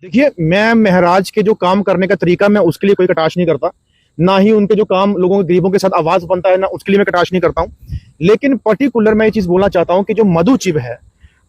देखिए, मैं महराज के जो काम करने का तरीका, मैं उसके लिए कोई कटाक्ष नहीं करता। ना ही उनके जो काम लोगों के गरीबों के साथ आवाज बनता है, ना उसके लिए मैं कटाक्ष नहीं करता हूँ। लेकिन पर्टिकुलर मैं ये चीज बोलना चाहता हूँ कि जो मधु चिब है,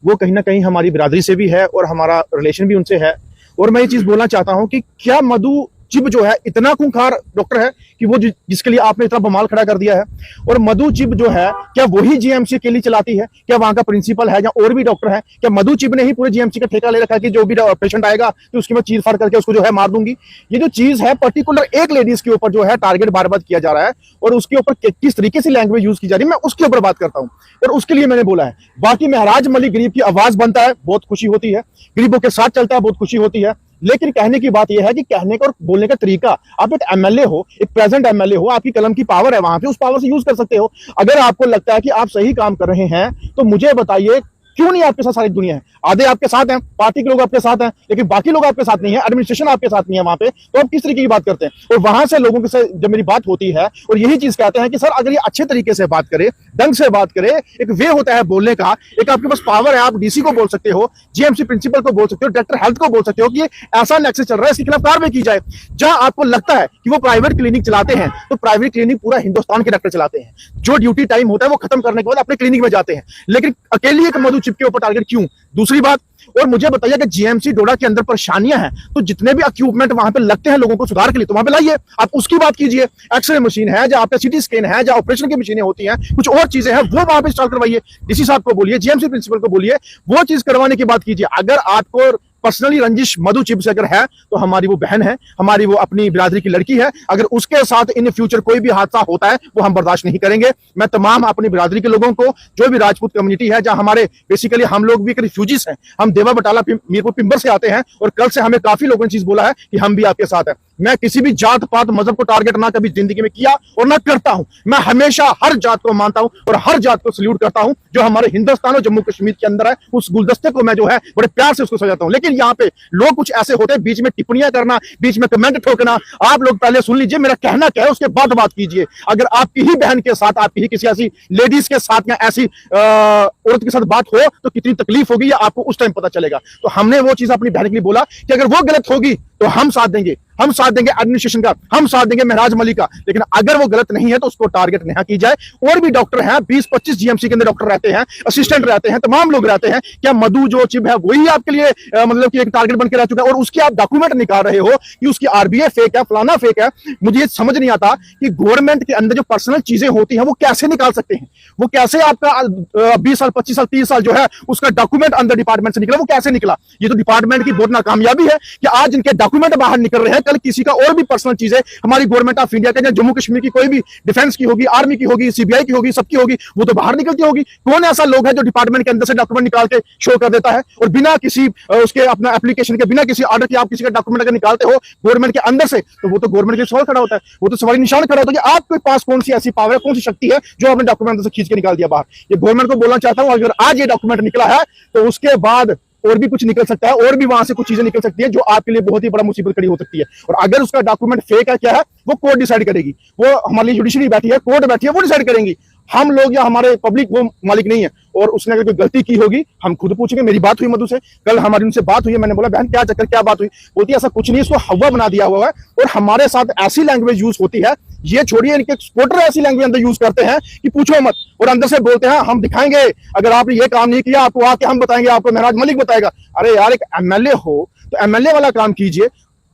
वो कहीं ना कहीं हमारी बिरादरी से भी है और हमारा रिलेशन भी उनसे है। और मैं ये चीज बोलना चाहता हूँ कि क्या मधु चिब जो है इतना खूंखार डॉक्टर है कि वो जिसके लिए आपने इतना बवाल खड़ा कर दिया है। और मधु चिब जो है, क्या वही जीएमसी अकेली चलाती है? क्या वहां का प्रिंसिपल है या और भी डॉक्टर है? क्या मधु चिब ने ही पूरे जीएमसी का ठेका ले रखा है कि जो भी पेशेंट आएगा तो उसकी मैं चीर फाड़ करके उसको जो है मार दूंगी? ये जो चीज है पर्टिकुलर एक लेडीज के ऊपर जो है टारगेट बार बार किया जा रहा है और उसके ऊपर किस तरीके से लैंग्वेज यूज की जा रही है, मैं उसके ऊपर बात करता हूं और उसके लिए मैंने बोला है। बाकी महराज मलिक गरीब की आवाज बनता है, बहुत खुशी होती है, गरीबों के साथ चलता है, बहुत खुशी होती है। लेकिन कहने की बात यह है कि कहने का और बोलने का तरीका, आप एक एमएलए हो, एक प्रेजेंट एमएलए हो, आपकी कलम की पावर है, वहां पे उस पावर से यूज कर सकते हो। अगर आपको लगता है कि आप सही काम कर रहे हैं तो मुझे बताइए, क्यों नहीं आपके साथ सारी दुनिया है? आधे आपके साथ हैं, पार्टी के लोग आपके साथ हैं, लेकिन बाकी लोग आपके साथ नहीं है, एडमिनिस्ट्रेशन आपके साथ नहीं है वहां पे, तो आप किस तरीके की बात करते हैं? और वहां से लोगों के साथ जब मेरी बात होती है और यही चीज कहते हैं कि सर अगर ये अच्छे तरीके से बात करे, ढंग से बात करे, एक वे होता है बोलने का, एक आपके पास पावर है, आप डीसी को बोल सकते हो, जीएमसी प्रिंसिपल को बोल सकते हो, डायरेक्टर हेल्थ को बोल सकते हो कि ये ऐसा नेक्सस चल रहा है, इसके खिलाफ कार्रवाई की जाए। जहां आपको लगता है कि वो प्राइवेट क्लिनिक चलाते हैं, तो प्राइवेट क्लिनिक पूरा हिंदुस्तान के डॉक्टर चलाते हैं, जो ड्यूटी टाइम होता है वो खत्म करने के बाद अपने क्लिनिक में जाते हैं, लेकिन अकेली एक मधु चिब के ऊपर टारगेट क्यों? दूसरी बात, और मुझे बताइए कि जीएमसी डोडा के अंदर परेशानियां हैं, तो जितने भी इक्विपमेंट वहां पे लगते हैं लोगों को सुधार के लिए, तो वहां पे लाइए, आप उसकी बात कीजिए। एक्सरे मशीन है, जहां पे सीटी स्कैन है, जहां ऑपरेशन की मशीनें होती हैं, कुछ और चीजें हैं, वो वहां पे इंस्टॉल करवाइए। डीसी साहब को बोलिए, जीएमसी प्रिंसिपल को बोलिए, वो चीज करवाने की बात कीजिए। अगर आपको पर्सनली रंजिश मधु चिब से अगर है, तो हमारी वो बहन है, हमारी वो अपनी बिरादरी की लड़की है। अगर उसके साथ इन फ्यूचर कोई भी हादसा होता है, वो हम बर्दाश्त नहीं करेंगे। मैं तमाम अपनी बिरादरी के लोगों को, जो भी राजपूत कम्युनिटी है, जहां हमारे बेसिकली हम लोग भी रिफ्यूजीज हैं, हम देवा बटाला मीरपुर पिंबर से आते हैं, और कल से हमें काफी लोगों ने चीज बोला है कि हम भी आपके साथ हैं। मैं किसी भी जात पात मजहब को टारगेट ना कभी जिंदगी में किया और ना करता हूं। मैं हमेशा हर जात को मानता हूं और हर जात को सल्यूट करता हूं। जो हमारे हिंदुस्तान और जम्मू कश्मीर के अंदर है, उस गुलदस्ते को मैं जो है बड़े प्यार से उसको सजाता हूं। लेकिन यहाँ पे लोग कुछ ऐसे होते हैं, बीच में टिप्पणियां करना, बीच में कमेंट ठोकना। आप लोग पहले सुन लीजिए मेरा कहना क्या है, उसके बाद बात कीजिए। अगर आपकी ही बहन के साथ, आपकी ही किसी ऐसी लेडीज के साथ या ऐसी औरत के साथ बात हो, तो कितनी तकलीफ होगी, या आपको उस टाइम पता चलेगा। तो हमने वो चीज अपनी बहन के लिए बोला कि अगर वो गलत होगी तो हम साथ देंगे, हम साथ देंगे एडमिनिस्ट्रेशन का, हम साथ देंगे महराज मलिक का। लेकिन अगर वो गलत नहीं है तो उसको टारगेट नहीं की जाए। और भी डॉक्टर हैं, 20-25 जीएमसी के अंदर डॉक्टर रहते हैं, असिस्टेंट रहते हैं, तमाम लोग रहते हैं। क्या मधु जो चिब है वही आपके लिए मतलब कि एक टारगेट बन के रह चुका है, और उसके आप डॉक्यूमेंट निकाल रहे हो कि उसकी आरबीए फेक है, फलाना फेक है? मुझे ये समझ नहीं आता कि गवर्नमेंट के अंदर जो पर्सनल चीजें होती हैं वो कैसे निकाल सकते हैं। वो कैसे आपका 20 साल, 25 साल, 30 साल जो है उसका डॉक्यूमेंट अंदर डिपार्टमेंट से निकला, वो कैसे निकला? ये तो डिपार्टमेंट की बहुत नाकामयाबी है कि आज इनके डॉक्यूमेंट बाहर निकल रहे हैं, कल किसी का और भी पर्सनल चीजें हमारी गवर्नमेंट ऑफ इंडिया के, जम्मू कश्मीर की कोई भी डिफेंस की होगी, आर्मी की होगी, सीबीआई की होगी, सबकी होगी, वो तो बाहर निकलती होगी। कौन ऐसा लोग है जो डिपार्टमेंट के अंदर से डॉक्यूमेंट निकाल के शो कर देता है और बिना किसी उसके अपना एप्लीकेशन के, बिना किसी ऑर्डर के आप किसी का डॉक्यूमेंट अगर निकालते हो गवर्नमेंट के अंदर से, तो वो तो गवर्नमेंट के सवाल खड़ा होता है, वो तो सवाल निशान खड़ा होता है कि आपके पास कौन सी ऐसी पावर है, कौन सी शक्ति है जो आपने डॉक्यूमेंट से खींच के निकाल दिया बाहर। ये गवर्नमेंट को बोलना चाहता हूं, अगर आज ये डॉक्यूमेंट निकला है तो उसके बाद और भी कुछ निकल सकता है, और भी वहां से कुछ चीजें निकल सकती है जो आपके लिए बहुत ही बड़ा मुसीबत खड़ी हो सकती है। और अगर उसका डॉक्यूमेंट फेक है, क्या है, वो कोर्ट डिसाइड करेगी। वो हमारी जुडिशरी बैठी है, कोर्ट बैठी है, वो डिसाइड करेंगी। हम लोग या हमारे पब्लिक वो मालिक नहीं है। और उसने अगर कोई गलती की होगी हम खुद पूछेंगे। मेरी बात हुई मधु से, कल हमारी उनसे बात हुई है, मैंने बोला बहन क्या चक्कर, क्या बात हुई? बोलती है ऐसा कुछ नहीं, इसको हवा बना दिया हुआ है और हमारे साथ ऐसी लैंग्वेज यूज होती है, ये छोड़िए इनके एक्सपोर्टर ऐसी लैंग्वेज अंदर यूज करते हैं कि पूछो मत। और अंदर से बोलते हैं हम दिखाएंगे, अगर आपने ये काम नहीं किया आपको आके हम बताएंगे, आपको महराज मलिक बताएगा। अरे यार, एक एमएलए हो तो एमएलए वाला काम कीजिए।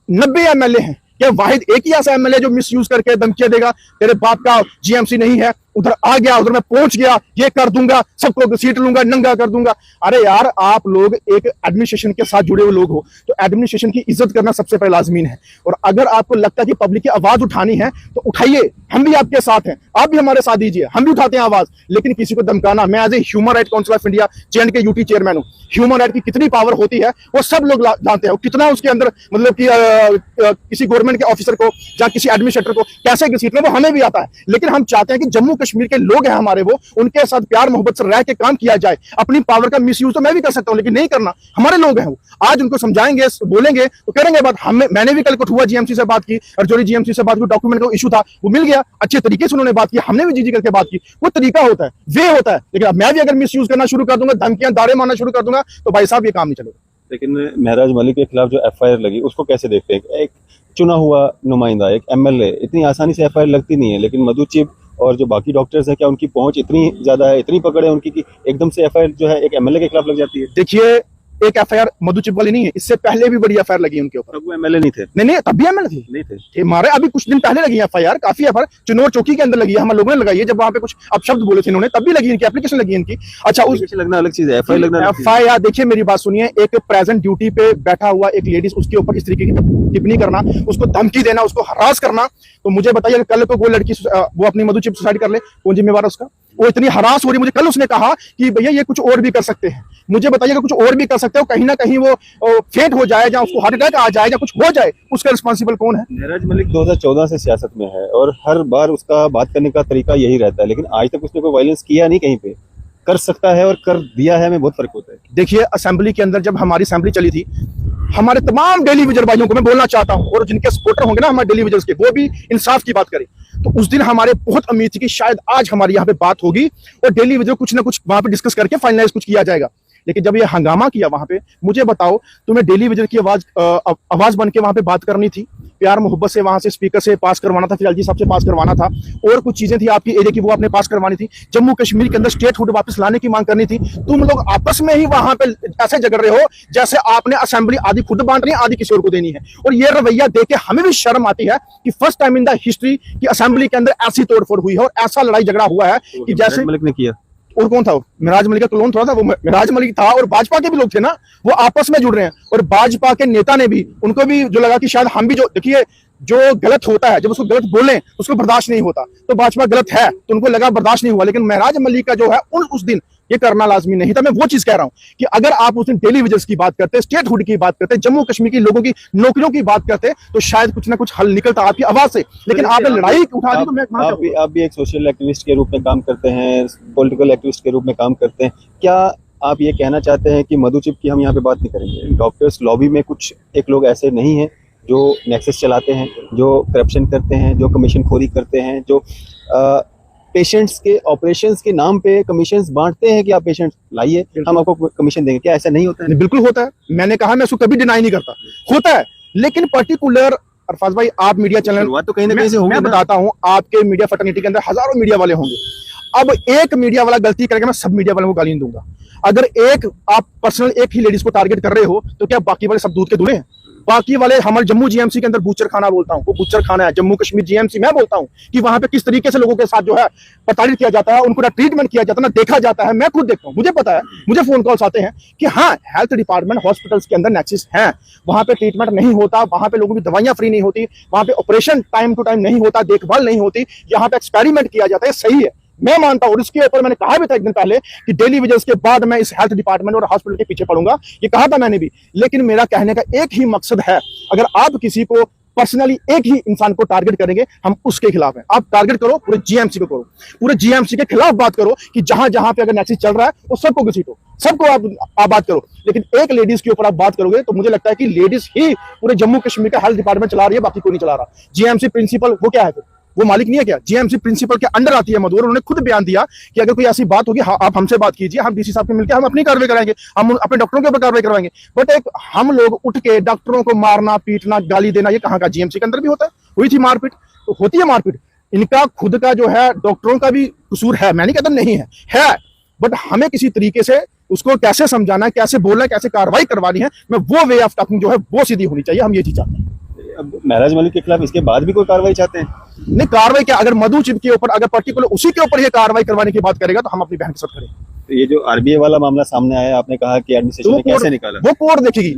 90 एमएलए हैं, क्या वाहिद एक ही ऐसा एमएलए जो मिस यूज करके धमकियां देगा, तेरे बाप का जीएमसी नहीं है, उधर आ गया, उधर मैं पहुंच गया, ये कर दूंगा, सबको सीट लूंगा, नंगा कर दूंगा? अरे यार, आप लोग एक एडमिनिस्ट्रेशन के साथ जुड़े हुए लोग हो, तो एडमिनिस्ट्रेशन की इज्जत करना सबसे पहले लाजमीन है। और अगर आपको लगता है कि पब्लिक की आवाज उठानी है तो उठाइए, हम भी आपके साथ हैं, आप भी हमारे साथ दीजिए, हम भी उठाते हैं आवाज। लेकिन किसी को धमकाना, मैं as a human right council of India J&K UT chairman हूं। ह्यूमन राइट की कितनी पावर होती है वो सब लोग जानते हैं, कितना उसके अंदर मतलब कि किसी गवर्नमेंट के ऑफिसर को या किसी एडमिनिस्ट्रेटर को कैसे घसीटना, वो हमें भी आता है। लेकिन हम चाहते हैं कि जम्मू कश्मीर के लोग हैं हमारे, वो उनके साथ प्यार मोहब्बत से रह के काम किया जाए। अपनी पावर का मिसयूज तो मैं भी कर सकता हूं, लेकिन नहीं करना। हमारे लोग हैं वो, आज उनको समझाएंगे, बोलेंगे तो करेंगे बात। मैंने भी कल कठुआ जीएमसी से बात की, रजौरी जीएमसी से बात की, डॉक्यूमेंट का इशू था, वो मिल गया, अच्छे तरीके से उन्होंने बात की, हमने भी जी करके बात की। वो तरीका होता है, वे होता है। लेकिन अब मैं भी अगर मिसयूज करना शुरू कर दूंगा, धमकियां दारे मारना शुरू कर दूंगा, तो भाई साहब ये काम नहीं चलेगा। लेकिन महराज मलिक के खिलाफ जो एफआईआर लगी उसको कैसे देखते हैं? एक चुना हुआ नुमाइंदा, एक एमएलए, इतनी आसानी से एफआईआर लगती नहीं है, लेकिन मधु चिब और जो बाकी डॉक्टर्स हैं, क्या उनकी पहुंच इतनी ज्यादा है, इतनी पकड़ है उनकी कि एकदम से एफआईआर जो है एक एमएलए के खिलाफ लग जाती है? देखिए, एक एफआईआर मधु चिब वाली नहीं है, इससे पहले भी बड़ी एफआईआर लगी उनके ऊपर। तब वो एमएलए नहीं थे? नहीं, तब भी एमएलए थी, नहीं थे। हमारे अभी कुछ दिन पहले लगी एफआईआर, काफी एफआईआर चिनौर चौकी के अंदर लगी है, हम लोगों ने लगाई है, जब वहां पे कुछ अपशब्द बोले थे इन्होंने, तब भी लगी इनकी एप्लीकेशन लगी इनकी। अच्छा, उस लगना अलग चीज है, एफआईआर लगना। एफआईआर देखिए, मेरी बात सुनिए, एक प्रेजेंट ड्यूटी पे बैठा हुआ एक लेडीज, उसके ऊपर इस तरीके की टिप्पणी करना, उसको धमकी देना, उसको हरास करना, तो मुझे बताइए कल को वो लड़की वो अपनी मधु चिब सुसाइड कर ले, कौन जिम्मेवार है उसका? वो इतनी हरास हो रही, मुझे कल उसने कहा कि भैया ये कुछ और भी कर सकते हैं, मुझे बताइए कुछ और भी कर सकते हो, कहीं ना कहीं वो फेंट हो जाए, या उसको हार्ट अटैक आ जाए, या कुछ हो जाए, उसका रिस्पॉन्सिबल कौन है? महराज मलिक 2014 से सियासत में है और हर बार उसका बात करने का तरीका यही रहता है, लेकिन आज तक उसने कोई वायलेंस किया नहीं कहीं पे। कर सकता है और कर दिया है में बहुत फर्क होता है। देखिए, असेंबली के अंदर जब हमारी असेंबली चली थी, हमारे तमाम डेली विजर भाइयों को मैं बोलना चाहता हूं, और जिनके सपोर्टर होंगे ना हमारे डेली विजर्स के, वो भी इंसाफ की बात करें, तो उस दिन हमारे बहुत उम्मीद थी कि शायद आज हमारी यहाँ पे बात होगी और डेली विजर कुछ ना कुछ वहां पे डिस्कस करके फाइनलाइज कुछ किया जाएगा। लेकिन जब ये हंगामा किया वहां पे, मुझे बताओ, तुम्हें डेली विजर की आवाज बन के वहां पे बात करनी थी, प्यार मोहब्बत से वहां से स्पीकर से पास करवाना था, फिर एलजी साहब से पास करवाना था, और कुछ चीजें थी आपकी एरिया की वो आपने पास करवानी थी, जम्मू कश्मीर के अंदर स्टेटहुड वापस लाने की मांग करनी थी। तुम लोग आपस में ही वहां पे ऐसे झगड़ रहे हो जैसे आपने असेंबली आधी खुद बांटनी है, आधी किसी और को देनी है। और ये रवैया देख के हमें भी शर्म आती है कि first time in the history की असेंबली के अंदर ऐसी तोड़फोड़ हुई है और ऐसा लड़ाई झगड़ा हुआ है कि जैसे मलिक ने किया। और कौन था? महराज मलिक का क्लोन थोड़ा था वो, महराज मलिक था, और भाजपा के भी लोग थे ना, वो आपस में जुड़ रहे हैं, और भाजपा के नेता ने भी, उनको भी जो लगा कि शायद हम भी, जो देखिए जो गलत होता है, जब उसको गलत बोलें उसको बर्दाश्त नहीं होता, तो भाजपा गलत है तो उनको लगा बर्दाश्त नहीं हुआ, लेकिन महराज मलिक का जो है उस दिन ये करना लाजमी नहीं था। मैं वो चीज कह रहा हूं कि अगर आप उस दिन डेली वेजेस की बात करते, स्टेटहुड की बात करते, जम्मू कश्मीर के लोगों की नौकरियों की बात करते, तो शायद कुछ ना कुछ हल निकलता आपकी आवाज से, लेकिन आपने लड़ाई उठा दी। तो मैं आप भी एक सोशल एक्टिविस्ट के रूप में काम करते हैं, पॉलिटिकल एक्टिविस्ट के रूप में काम करते हैं, क्या आप ये कहना चाहते हैं कि मधु चिब की हम यहाँ पे बात नहीं करेंगे? डॉक्टर्स लॉबी में कुछ एक लोग ऐसे नहीं हैं जो नेक्सस चलाते हैं, जो करप्शन करते हैं, जो कमीशन खोरी करते हैं, जो पेशेंट्स के ऑपरेशंस के नाम पे कमीशंस बांटते हैं कि आप पेशेंट लाइए, हम आपको कमीशन देंगे? क्या ऐसा नहीं होता है? बिल्कुल होता है, मैंने कहा, मैं उसको कभी डिनाई नहीं करता, होता है, लेकिन पर्टिकुलर अरफाज भाई, आप मीडिया चैनल तो कहीं ना कहीं से होंगे। मैं बताता हूँ, आपके मीडिया फटर्निटी के अंदर हजारों मीडिया वाले होंगे। अब एक मीडिया वाला गलती करेगा, मैं सब मीडिया वालों को गाली दूंगा। अगर एक आप पर्सनल एक ही लेडीज को टारगेट कर रहे हो, तो क्या बाकी वाले सब दूध के दूल्हे हैं? बाकी वाले, हमारे जम्मू जीएमसी के अंदर बूचर खाना बोलता हूँ, वो बूचर खाना है। जम्मू कश्मीर जीएमसी मैं बोलता हूँ कि वहां पे किस तरीके से लोगों के साथ जो है प्रताड़ित किया जाता है, उनको ना ट्रीटमेंट किया जाता है, ना देखा जाता है। मैं खुद देखता हूँ, मुझे पता है, मुझे फोन कॉल्स आते हैं कि हाँ, हेल्थ डिपार्टमेंट हॉस्पिटल्स के अंदर नेक्सिस हैं, वहां पे ट्रीटमेंट नहीं होता, वहां पे लोगों की दवाइयां फ्री नहीं होती, वहां पे ऑपरेशन टाइम टू टाइम नहीं होता, देखभाल नहीं होती, यहाँ पे एक्सपेरिमेंट किया जाता है। सही है, मैं मानता हूं, और इसके ऊपर मैंने कहा भी था एक दिन पहले कि डेली वेजेस के बाद मैं इस हेल्थ डिपार्टमेंट और हॉस्पिटल के पीछे पड़ूंगा, ये कहा था मैंने भी। लेकिन मेरा कहने का एक ही मकसद है, अगर आप किसी को पर्सनली एक ही इंसान को टारगेट करेंगे, हम उसके खिलाफ हैं। आप टारगेट करो, पूरे जीएमसी को करो, पूरे जीएमसी के खिलाफ बात करो कि जहां जहां पे अगर नेक्सिस चल रहा है वो सबको घसीटो, सबको आप बात करो। लेकिन एक लेडीज के ऊपर आप बात करोगे तो मुझे लगता है कि लेडीज ही पूरे जम्मू कश्मीर का हेल्थ डिपार्टमेंट चला रही है, बाकी कोई नहीं चला रहा। जीएमसी प्रिंसिपल वो क्या है, वो मालिक नहीं है क्या? जीएमसी प्रिंसिपल के अंडर आती है मधु, और उन्होंने खुद बयान दिया कि अगर कोई ऐसी बात होगी, आप हमसे बात कीजिए, हम डीसी साहब के मिलकर हम अपनी कार्रवाई कराएंगे, हम अपने डॉक्टरों के ऊपर कार्रवाई करवाएंगे। बट एक हम लोग उठ के डॉक्टरों को मारना, पीटना, गाली देना, ये कहाँ का? जीएमसी के अंदर भी होता है, हुई थी मारपीट, तो होती है मारपीट। इनका खुद का जो है डॉक्टरों का भी कसूर है, मैं नहीं कहता नहीं है, बट हमें किसी तरीके से उसको कैसे समझाना है, कैसे बोलना है, कैसे कार्रवाई करवानी है, मैं वो वे ऑफ टॉकिंग जो है वो सीधी होनी चाहिए, हम ये चीज चाहते हैं। अब महराज मलिक के खिलाफ इसके बाद भी कोई कार्रवाई चाहते हैं? नहीं, कार्रवाई क्या, अगर मधु चिब के ऊपर अगर पर्टिकुलर उसी के ऊपर ये कार्रवाई करवाने की बात करेगा तो हम अपनी बहन के साथ करें। तो ये जो आरबीआई वाला मामला सामने आया, आपने कहा कि एडमिनिस्ट्रेशन ने कैसे निकाला, वो कोर्ट देखेगी।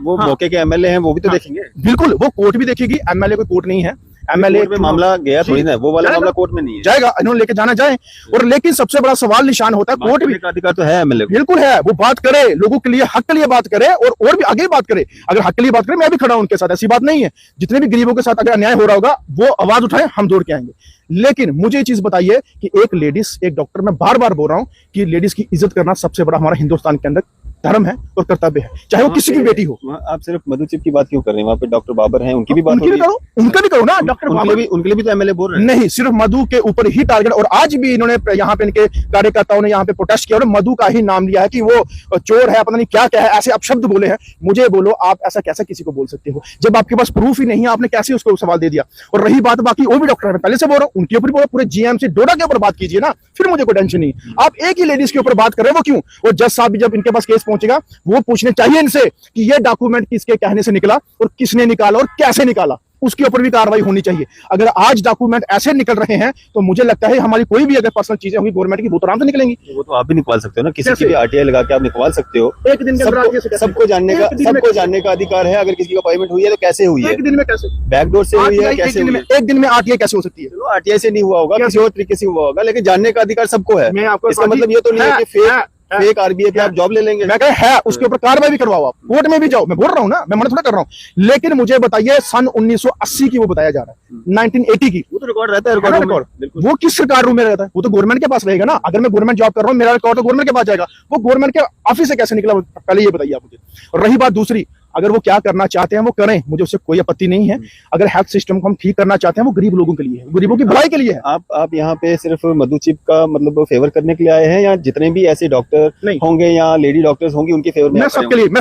वो मौके के एमएलए हैं, वो भी तो देखेंगे। बिल्कुल, वो कोर्ट भी देखेगी, एमएलए कोई कोर्ट नहीं है, एमएलए में मामला गया थोड़ी ना, वो वाला मामला कोर्ट में नहीं है, जाएगा, इन्होंने लेके जाना जाए। और लेकिन सबसे बड़ा सवाल निशान होता है, कोर्ट भी अधिकार तो है एमएलए, बिल्कुल है, वो बात करे, लोगों के लिए, हक के लिए बात करे, और भी आगे बात करे। अगर हक के लिए बात करे, मैं भी खड़ा हूं उनके साथ, ऐसी बात नहीं है। जितने भी गरीबों के साथ अगर अन्याय हो रहा होगा, वो आवाज उठाए, हम दौड़ के आएंगे। लेकिन मुझे ये चीज बताइए कि एक लेडीज, एक डॉक्टर, मैं बार बार बोल रहा हूं कि लेडीज की इज्जत करना सबसे बड़ा हमारा हिंदुस्तान के अंदर धर्म है और कर्तव्य है, चाहे वो किसी की बेटी हो। आप सिर्फ मधुचिप की बात क्यों कर रहे हैं? वहाँ पे डॉक्टर बाबर हैं, उनकी भी बात उनकी भी करो, उनका भी करो ना। डॉक्टर उनके लिए भी तो एमएलए बोल रहे हैं। नहीं, सिर्फ मधु के ऊपर ही टारगेट। और आज भी इन्होंने यहाँ पे इनके कार्यकर्ताओं ने यहाँ पे प्रोटेस्ट किया और मधु का ही नाम लिया है कि वो चोर है, पता नहीं क्या क्या है, ऐसे अपशब्द बोले हैं। मुझे बोलो, आप ऐसा कैसे किसी को बोल सकते हो जब आपके पास प्रूफ ही नहीं है? आपने कैसे उसको सवाल दे दिया? और रही बात बाकी, वो भी डॉक्टर है, मैं पहले से बोल रहा हूँ, उनके ऊपर पूरे जीएमसी डोडा के ऊपर बात कीजिए ना, फिर मुझे कोई टेंशन नहीं। आप एक ही लेडीज के ऊपर बात कर रहे हो, वो क्यों? और जज साहब भी जब इनके पास केस पहुंचेगा, वो पूछने चाहिए इनसे कि ये डॉक्यूमेंट किसके कहने से निकला और किसने निकाला और कैसे निकाला, उसके ऊपर भी कार्रवाई होनी चाहिए। अगर आज डॉक्यूमेंट ऐसे निकल रहे हैं तो मुझे लगता है हमारी कोई भी अगर पर्सनल चीजें होंगी गवर्नमेंट की, वो तो आराम से निकलेंगी। वो तो आप भी निकाल सकते हो ना, किसी की भी आरटीआई लगा के आप निकाल सकते हो। एक दिन के अंदर सबको जानने का अधिकार है। अगर किसी की अपॉइंटमेंट हुई है तो कैसे हुई है? एक दिन में कैसे? बैकडोर से हुई है? कैसे हुई है? एक दिन में आरटीआई कैसे हो सकती है? चलो आरटीआई से नहीं हुआ होगा, किसी और तरीके से हुआ होगा, लेकिन जानने का अधिकार सबको है। मैं आपको इसका मतलब ये तो नहीं है कि फेक आरबीआई पे आप जॉब ले लेंगे। मैं कह है उसके ऊपर कार्रवाई भी करवाओ, आप कोर्ट में भी जाओ। मैं बोल रहा हूँ ना, मैं मना थोड़ा कर रहा हूँ। लेकिन मुझे बताइए, सन 1980 की वो बताया जा रहा है, 1980 की। वो तो रिकॉर्ड रहता है, रिकॉर्ड वो किस सरकार रूम में रहता है? वो तो गवर्नमेंट के पास रहेगा ना। अगर मैं गवर्नमेंट जॉब कर रहा हूँ, मेरा रिकॉर्ड तो गवर्नमेंट के पास जाएगा। वो गवर्नमेंट के ऑफिस से कैसे निकला, पहले ये बताइए आप मुझे। और रही बात दूसरी, अगर वो क्या करना चाहते हैं वो करें, मुझे उससे कोई आपत्ति नहीं है। अगर हेल्थ सिस्टम को हम ठीक करना चाहते हैं, वो गरीब लोगों के लिए है, गरीबों की भलाई के लिए है। आप यहाँ पे सिर्फ मधुचिप का मतलब फेवर करने के लिए आए हैं, या जितने भी ऐसे डॉक्टर होंगे या लेडी डॉक्टर्स होंगी उनके फेवर में? मैं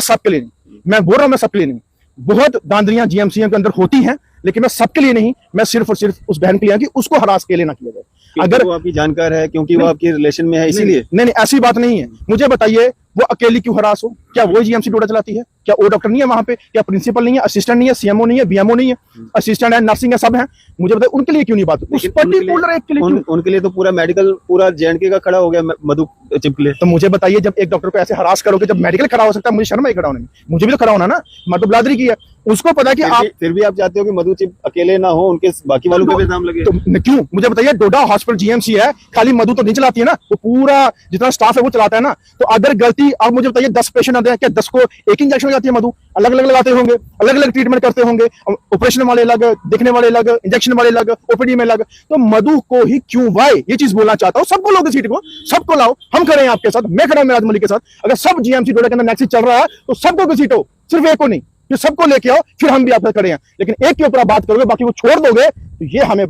सबके लिए नहीं, मैं बोल रहा हूँ, मैं सबके लिए नहीं। बहुत दांदरियां जीएमसी के अंदर होती हैं, लेकिन मैं सबके लिए नहीं। मैं सिर्फ और सिर्फ उस बहन के लिए कि उसको हरास के लिए ना किया जाए। अगर वो आपकी जानकार है, क्योंकि वो आपकी रिलेशन में है, इसीलिए। नहीं, ऐसी बात नहीं है। मुझे बताइए, वो अकेली क्यों हरास हो? क्या वो जीएमसी डोडा चलाती है? क्या वो डॉक्टर नहीं है वहां पे? क्या प्रिंसिपल नहीं है, असिस्टेंट नहीं है, सीएमओ नहीं है, बीएमओ नहीं है, असिस्टेंट है, नर्सिंग है, सब है? मुझे बताइए, उनके लिए क्यों नहीं बात? उस पर्टिकुलर एक के लिए उनके लिए तो पूरा मेडिकल, पूरा जेएनके का खड़ा हो गया मधुचिप के लिए। तो मुझे बताइए, जब एक डॉक्टर को ऐसे हरास करोगे, जब मेडिकल खड़ा हो सकता है, मुझे शर्म आई खड़ा होने में? मुझे भी तो खड़ा होना ना। मैं तो बिलादरी की है, उसको पता है कि आप फिर भी आप चाहते हो कि मधुचिप अकेले ना हो, उनके बाकी वालों पे भी नाम लगे। तो क्यों? मुझे बताइए, डोडा हॉस्पिटल जीएमसी है, खाली मधु तो नहीं चलाती है ना, वो पूरा जितना स्टाफ है वो चलाता है ना। तो अगर गलती, आप मुझे बताइए, 10 पेशेंट आते हैं, क्या 10 को एक इंजेक्शन लगाती है मधु? अलग अलग लगाते होंगे, अलग अलग ट्रीटमेंट करते होंगे, ऑपरेशन वाले अलग, दिखने वाले अलग, इंजेक्शन वाले अलग, ओपीडी में अलग। तो मधु को ही क्यों? वाई ये चीज बोलना चाहता हूँ। सबको लोग सीट को, सबको लाओ, हम खड़े हैं आपके साथ, मैं खड़ा हूं राजमौली के साथ। अगर सब जीएमसी डोडा के अंदर नेक्स्ट चल रहा है तो सबको घसीटो, सिर्फ एक को नहीं। सबको लेके आओ, फिर हम भी आपके खड़े हैं। लेकिन एक के ऊपर आप बात करोगे, बाकी वो छोड़ दोगे, तो ये हमें